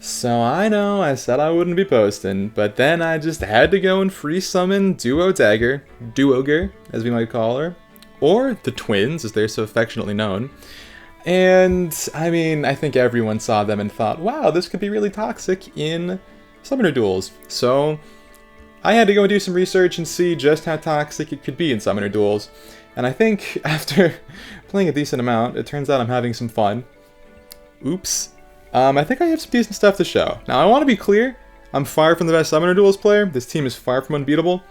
So I know I said I wouldn't be posting, but then I just had to go and free summon Duo Dagr, Duogre, as we might call her, or the twins, as they're so affectionately known. And, I mean, I think everyone saw them and thought, wow, this could be really toxic in Summoner Duels. So, I had to go and do some research and see just how toxic it could be in Summoner Duels. And I think after playing a decent amount, it turns out I'm having some fun. Oops. I think I have some decent stuff to show. Now, I want to be clear, I'm far from the best Summoner Duels player. This team is far from unbeatable.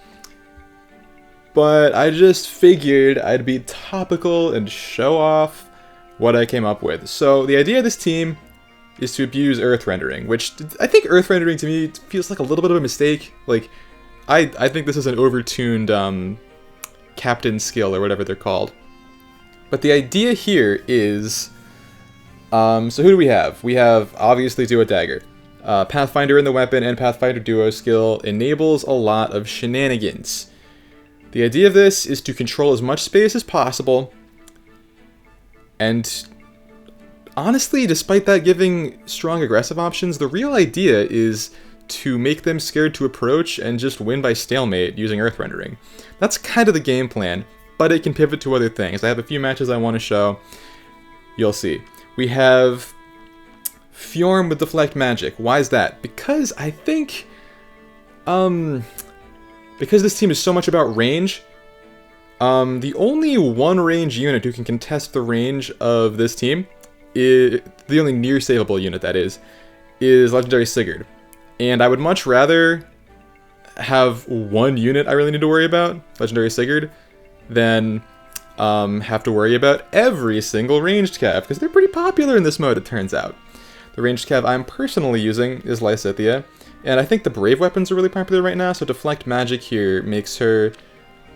But I just figured I'd be topical and show off what I came up with. So the idea of this team is to abuse Earth Rendering, which I think Earth Rendering to me feels like a little bit of a mistake. Like, I think this is an overtuned captain skill or whatever they're called. But the idea here is, so who do we have? We have obviously Duo Dagr. Pathfinder in the weapon and Pathfinder Duo skill enables a lot of shenanigans. The idea of this is to control as much space as possible. And honestly, despite that giving strong aggressive options, the real idea is to make them scared to approach and just win by stalemate using Earth Rendering. That's kind of the game plan, but it can pivot to other things. I have a few matches I want to show. You'll see. We have Fjorm with Deflect Magic. Why is that? Because I think, because this team is so much about range, the only one range unit who can contest the range of this team, the only near savable unit that is Legendary Sigurd. And I would much rather have one unit I really need to worry about, Legendary Sigurd, than have to worry about every single ranged cav, because they're pretty popular in this mode, it turns out. The ranged cav I'm personally using is Lysithea, and I think the Brave weapons are really popular right now, so Deflect Magic here makes her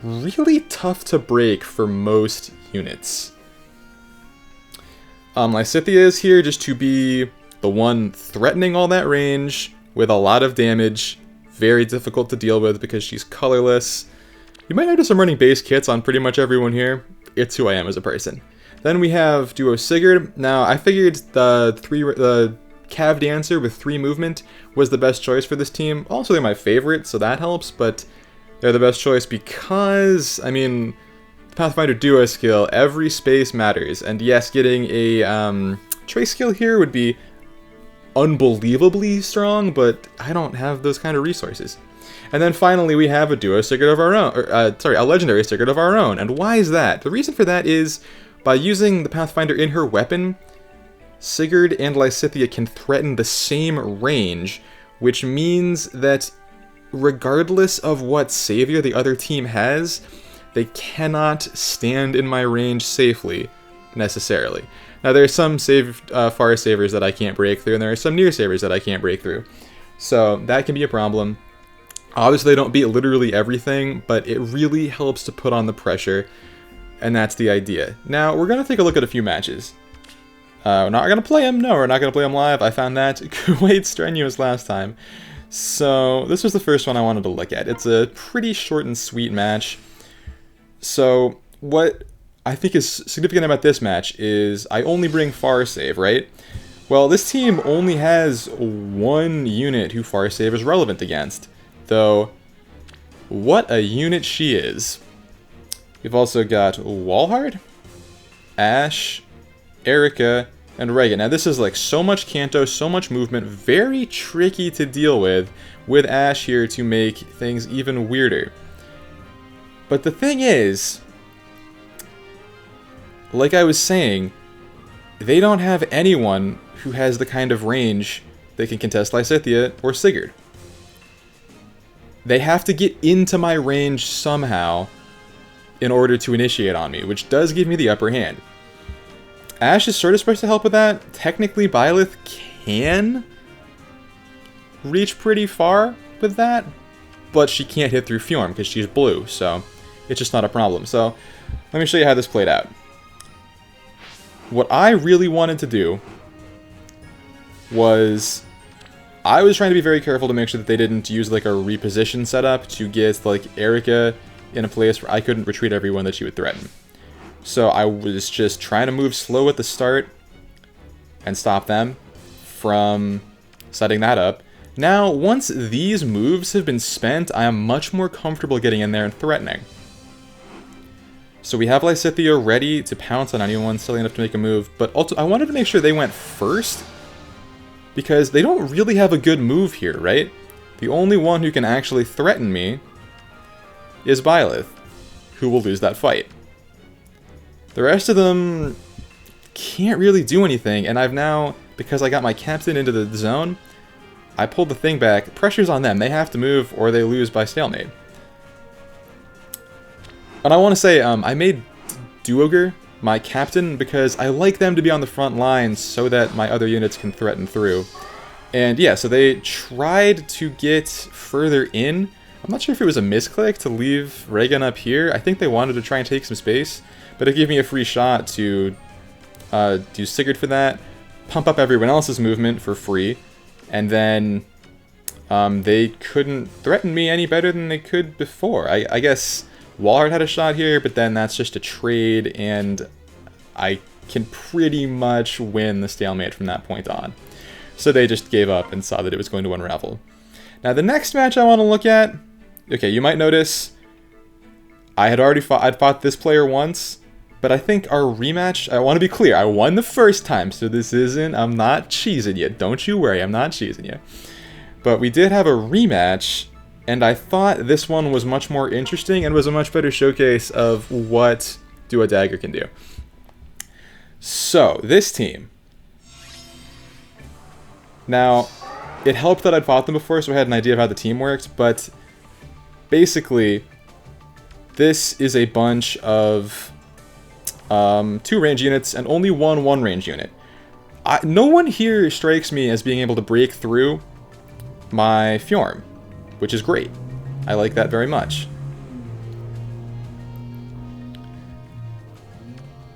really tough to break for most units. Lysithea is here just to be the one threatening all that range with a lot of damage. Very difficult to deal with because she's colorless. You might notice I'm running base kits on pretty much everyone here. It's who I am as a person. Then we have Duo Sigurd. Now, I figured the Cav Dancer with 3 movement was the best choice for this team. Also, they're my favorite, so that helps, but they're the best choice because, I mean, the Pathfinder Duo skill, every space matters. And yes, getting a trace skill here would be unbelievably strong, but I don't have those kind of resources. And then finally, we have a Duo Sigurd of our own, a Legendary Sigurd of our own. And why is that? The reason for that is, by using the Pathfinder in her weapon, Sigurd and Lysithea can threaten the same range, which means that regardless of what savior the other team has, they cannot stand in my range safely, necessarily. Now, there are some far savers that I can't break through, and there are some near savers that I can't break through. So that can be a problem. Obviously, they don't beat literally everything, but it really helps to put on the pressure, and that's the idea. Now, we're going to take a look at a few matches. We're not going to play them. No, we're not going to play them live. I found that quite strenuous last time. So, this was the first one I wanted to look at. It's a pretty short and sweet match. So, what I think is significant about this match is I only bring far save, right? Well, this team only has one unit who far save is relevant against. Though, what a unit she is. We've also got Walhard, Ashe, Erica, and Reagan. Now this is like so much Canto, so much movement, very tricky to deal with Ashe here to make things even weirder. But the thing is, like I was saying, they don't have anyone who has the kind of range that can contest Lysithea or Sigurd. They have to get into my range somehow in order to initiate on me, which does give me the upper hand. Ashe is sort of supposed to help with that. Technically, Byleth can reach pretty far with that, but she can't hit through Fjorm because she's blue, so it's just not a problem. So, let me show you how this played out. What I really wanted to do was, I was trying to be very careful to make sure that they didn't use like a reposition setup to get like Erica in a place where I couldn't retreat everyone that she would threaten. So I was just trying to move slow at the start and stop them from setting that up. Now, once these moves have been spent, I am much more comfortable getting in there and threatening. So we have Lysithea ready to pounce on anyone silly enough to make a move, but also I wanted to make sure they went first, because they don't really have a good move here, right? The only one who can actually threaten me is Byleth, who will lose that fight. The rest of them can't really do anything, and I've now, because I got my captain into the zone, I pulled the thing back. Pressure's on them. They have to move or they lose by stalemate. And I want to say, I made Dagr my captain because I like them to be on the front lines so that my other units can threaten through. And yeah, so they tried to get further in. I'm not sure if it was a misclick to leave Reagan up here. I think they wanted to try and take some space, but it gave me a free shot to do Sigurd for that, pump up everyone else's movement for free, and then they couldn't threaten me any better than they could before. I guess Wallard had a shot here, but then that's just a trade, and I can pretty much win the stalemate from that point on. So they just gave up and saw that it was going to unravel. Now the next match I want to look at, okay, you might notice I'd fought this player once, but I think our rematch, I want to be clear, I won the first time, so this isn't, I'm not cheesing you, don't you worry, I'm not cheesing you. But we did have a rematch, and I thought this one was much more interesting and was a much better showcase of what Duo Dagr can do. So, this team. Now, it helped that I'd fought them before, so I had an idea of how the team worked, but basically, this is a bunch of 2 range units and only one range unit. No one here strikes me as being able to break through my Fjorm, which is great. I like that very much.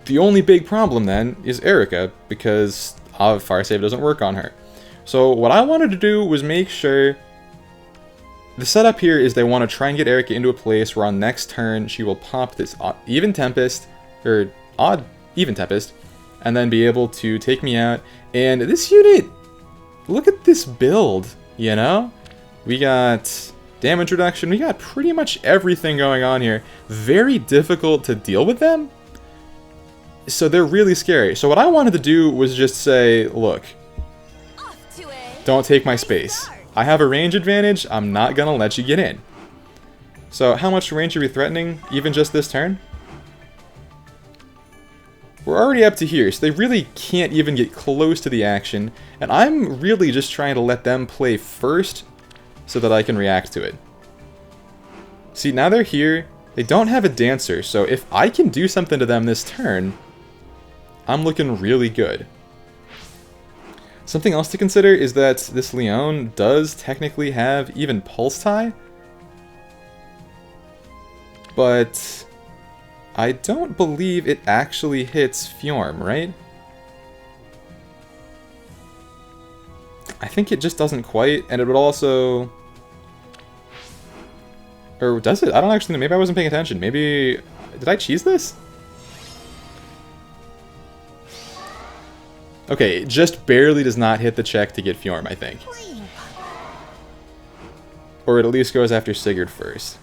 The only big problem then is Erica, because Fire Save doesn't work on her. So what I wanted to do was make sure... The setup here is they want to try and get Erica into a place where on next turn she will pop this Even Tempest, or Odd Even Tempest, and then be able to take me out. And this unit, look at this build, you know? We got damage reduction, we got pretty much everything going on here. Very difficult to deal with them. So they're really scary. So what I wanted to do was just say, look, don't take my space. I have a range advantage, I'm not gonna let you get in. So how much range are we threatening, even just this turn? We're already up to here, so they really can't even get close to the action, and I'm really just trying to let them play first so that I can react to it. See, now they're here, they don't have a Dancer, so if I can do something to them this turn, I'm looking really good. Something else to consider is that this Leon does technically have even Pulse Tie, but I don't believe it actually hits Fjorm, right? I think it just doesn't quite, and it would also... Or does it? I don't actually know. Maybe I wasn't paying attention. Maybe... Did I cheese this? Okay, it just barely does not hit the check to get Fjorm, I think. Or it at least goes after Sigurd first.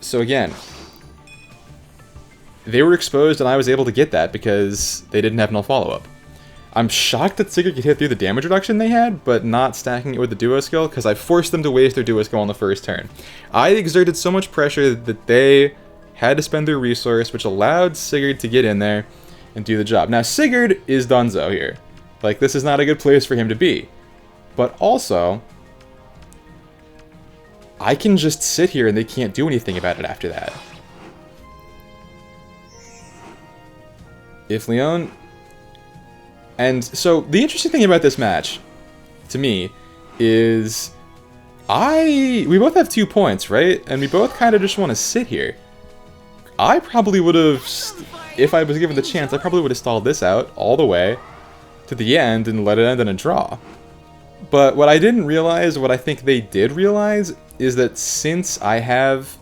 So again, they were exposed and I was able to get that because they didn't have no follow-up. I'm shocked that Sigurd could hit through the damage reduction they had, but not stacking it with the duo skill, because I forced them to waste their duo skill on the first turn. I exerted so much pressure that they had to spend their resource, which allowed Sigurd to get in there and do the job. Now, Sigurd is donezo here. Like, this is not a good place for him to be. But also, I can just sit here and they can't do anything about it after that. If Leon... And so, the interesting thing about this match, to me, is... We both have 2 points, right? And we both kind of just want to sit here. I probably would have... If I was given the chance, I probably would have stalled this out all the way to the end and let it end in a draw. But what I didn't realize, what I think they did realize, is that since I have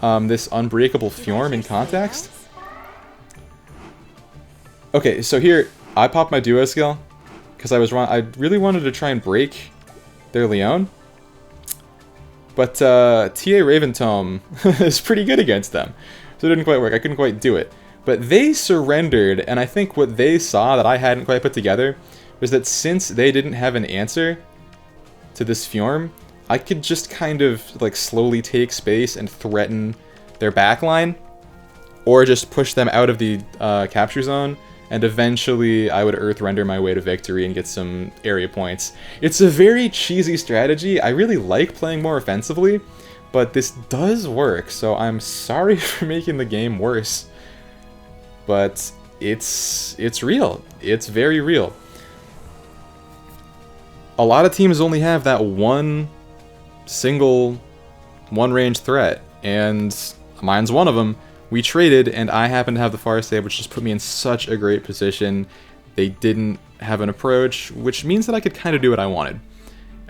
this unbreakable Fjorm in context... Okay, so here, I pop my duo skill, because I really wanted to try and break their Leon. But TA Raventome is pretty good against them. So it didn't quite work. I couldn't quite do it. But they surrendered, and I think what they saw that I hadn't quite put together was that since they didn't have an answer to this Fjorm, I could just kind of like slowly take space and threaten their backline, or just push them out of the capture zone, and eventually I would Earth Render my way to victory and get some area points. It's a very cheesy strategy. I really like playing more offensively, but this does work, so I'm sorry for making the game worse. But it's real. It's very real. A lot of teams only have that one single one-range threat, and mine's one of them. We traded, and I happen to have the Far Save, which just put me in such a great position. They didn't have an approach, which means that I could kind of do what I wanted.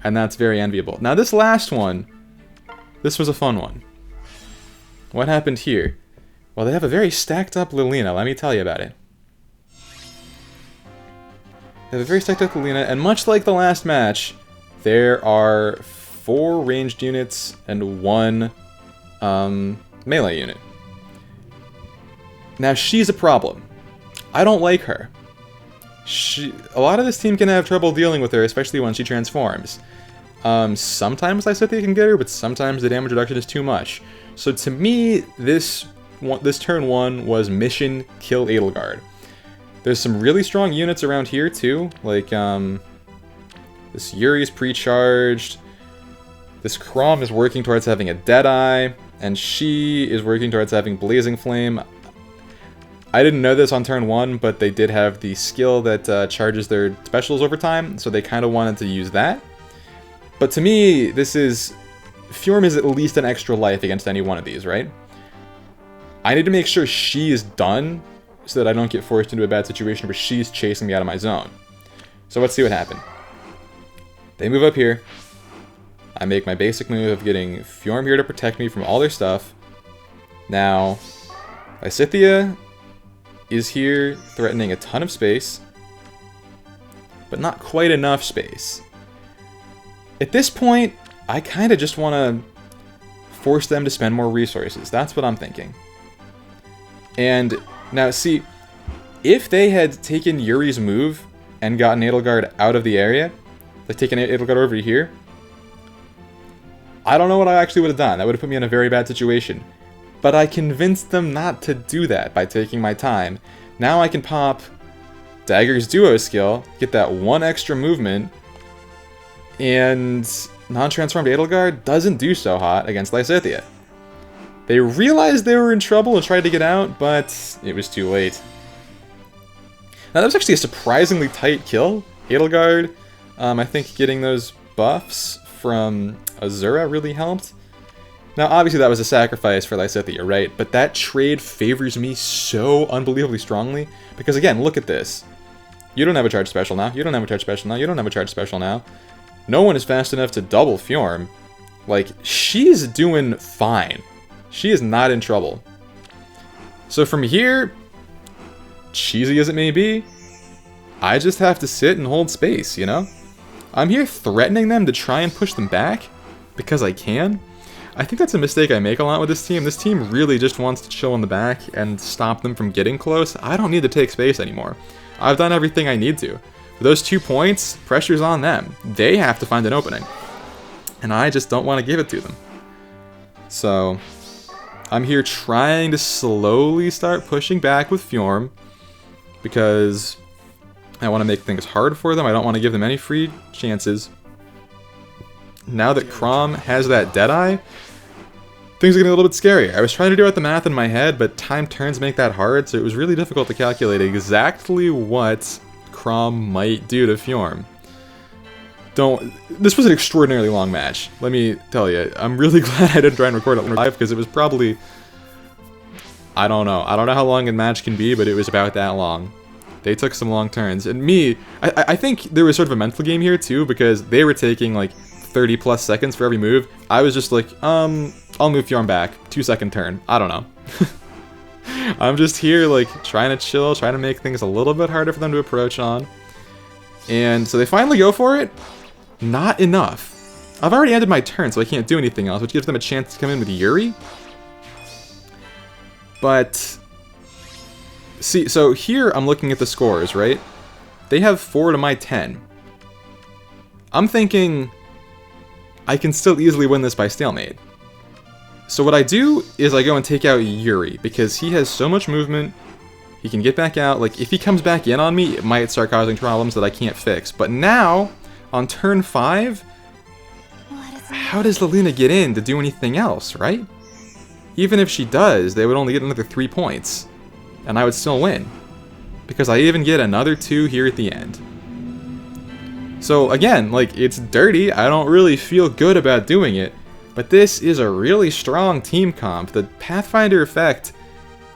And that's very enviable. Now this last one, this was a fun one. What happened here? Well, they have a very stacked up Lilina, let me tell you about it. They have a very stacked up Lilina, and much like the last match, there are 4 ranged units and 1 melee unit. Now, she's a problem. I don't like her. A lot of this team can have trouble dealing with her, especially when she transforms. Sometimes Lysithea can get her, but sometimes the damage reduction is too much. So to me, this turn 1 was mission kill Edelgard. There's some really strong units around here too, like this Yuri's pre-charged. This Chrom is working towards having a Deadeye, and she is working towards having Blazing Flame. I didn't know this on turn 1, but they did have the skill that charges their specials over time, so they kind of wanted to use that. But to me, Fjorm is at least an extra life against any one of these, right? I need to make sure she is done, so that I don't get forced into a bad situation where she's chasing me out of my zone. So let's see what happened. They move up here. I make my basic move of getting Fjorm here to protect me from all their stuff. Now, Lysithea is here threatening a ton of space, but not quite enough space. At this point, I kind of just want to force them to spend more resources. That's what I'm thinking. And now, see, if they had taken Yuri's move and gotten Edelgard out of the area, like taken Edelgard over here, I don't know what I actually would have done. That would have put me in a very bad situation. But I convinced them not to do that by taking my time. Now I can pop Dagr's duo skill, get that 1 extra movement, and non-transformed Edelgard doesn't do so hot against Lysithea. They realized they were in trouble and tried to get out, but it was too late. Now that was actually a surprisingly tight kill. Edelgard, I think getting those buffs from Azura really helped. Now, obviously that was a sacrifice for Lysithea, right? But that trade favors me so unbelievably strongly. Because again, look at this. You don't have a charge special now. You don't have a charge special now. You don't have a charge special now. No one is fast enough to double Fjorm. Like, she's doing fine. She is not in trouble. So from here, cheesy as it may be, I just have to sit and hold space, you know? I'm here threatening them to try and push them back because I can. I think that's a mistake I make a lot with this team. This team really just wants to chill in the back and stop them from getting close. I don't need to take space anymore. I've done everything I need to. For those 2 points, pressure's on them. They have to find an opening. And I just don't want to give it to them. So, I'm here trying to slowly start pushing back with Fjorm, because I want to make things hard for them. I don't want to give them any free chances. Now that Chrom has that Deadeye, things are getting a little bit scarier. I was trying to do out the math in my head, but time turns make that hard, so it was really difficult to calculate exactly what Chrom might do to Fjorm. This was an extraordinarily long match, let me tell you. I'm really glad I didn't try and record it live, because it was probably, I don't know how long a match can be, but it was about that long. They took some long turns, and I think there was sort of a mental game here too, because they were taking like 30 plus seconds for every move. I was just like, I'll move Fjorm back, 2-second turn, I don't know. I'm just here like trying to chill, trying to make things a little bit harder for them to approach on. And so they finally go for it. Not enough. I've already ended my turn, so I can't do anything else, which gives them a chance to come in with Yuri. But, see, so here I'm looking at the scores, right? They have 4 to my 10. I'm thinking I can still easily win this by stalemate. So what I do is I go and take out Yuri, because he has so much movement. He can get back out. Like, if he comes back in on me, it might start causing problems that I can't fix. But now, on turn 5, how does Lilina get in to do anything else, right? Even if she does, they would only get another 3 points. And I would still win. Because I even get another 2 here at the end. So again, like, it's dirty. I don't really feel good about doing it. But this is a really strong team comp. The Pathfinder effect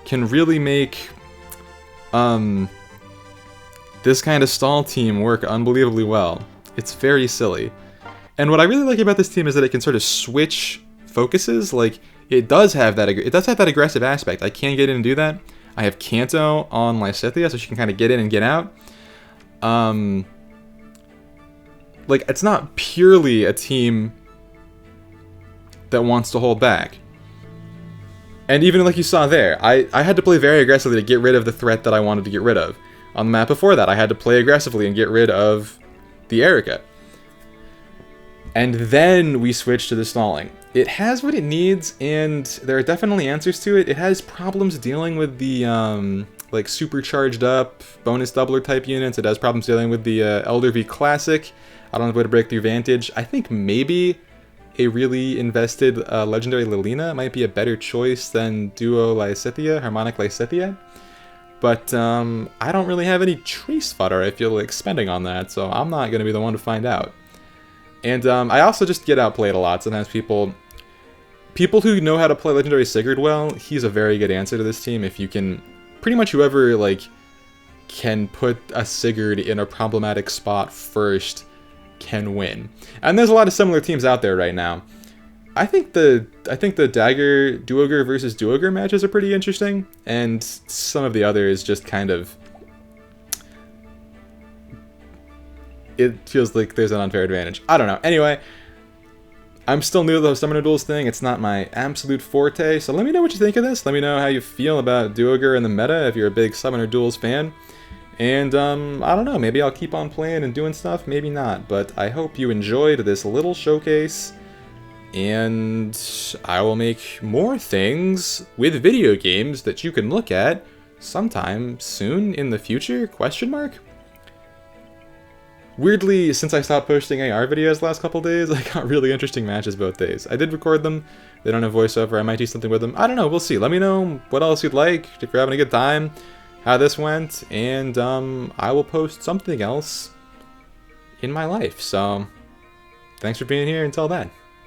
can really make this kind of stall team work unbelievably well. It's very silly. And what I really like about this team is that it can sort of switch focuses. Like, it does have that aggressive aspect. I can get in and do that. I have Kanto on Lysithea, so she can kind of get in and get out. Like, it's not purely a team that wants to hold back. And even like you saw there, I had to play very aggressively to get rid of the threat that I wanted to get rid of. On the map before that, I had to play aggressively and get rid of the Erica. And then we switch to the stalling. It has what it needs, and there are definitely answers to it. It has problems dealing with the like supercharged up bonus doubler type units. It has problems dealing with the Elder V Classic. I don't know way to break through Vantage. I think maybe a really invested legendary Lilina might be a better choice than Duo Lysithea, Harmonic Lysithea. But I don't really have any trace fodder I feel like spending on that, so I'm not going to be the one to find out. And I also just get outplayed a lot. Sometimes people who know how to play Legendary Sigurd well, he's a very good answer to this team. If you can, pretty much whoever like can put a Sigurd in a problematic spot first can win. And there's a lot of similar teams out there right now. I think the Dagr Duogre versus Duogre matches are pretty interesting, and some of the others just kind of, it feels like there's an unfair advantage. I don't know. Anyway, I'm still new to the Summoner Duels thing. It's not my absolute forte, so let me know what you think of this. Let me know how you feel about Duogre and the meta if you're a big Summoner Duels fan. And, I don't know, maybe I'll keep on playing and doing stuff, maybe not. But I hope you enjoyed this little showcase, and I will make more things with video games that you can look at sometime soon in the future, question mark? Weirdly, since I stopped posting AR videos the last couple days, I got really interesting matches both days. I did record them. They don't have voiceover. I might do something with them. I don't know. We'll see. Let me know what else you'd like, if you're having a good time, how this went, and I will post something else in my life. So, thanks for being here. Until then.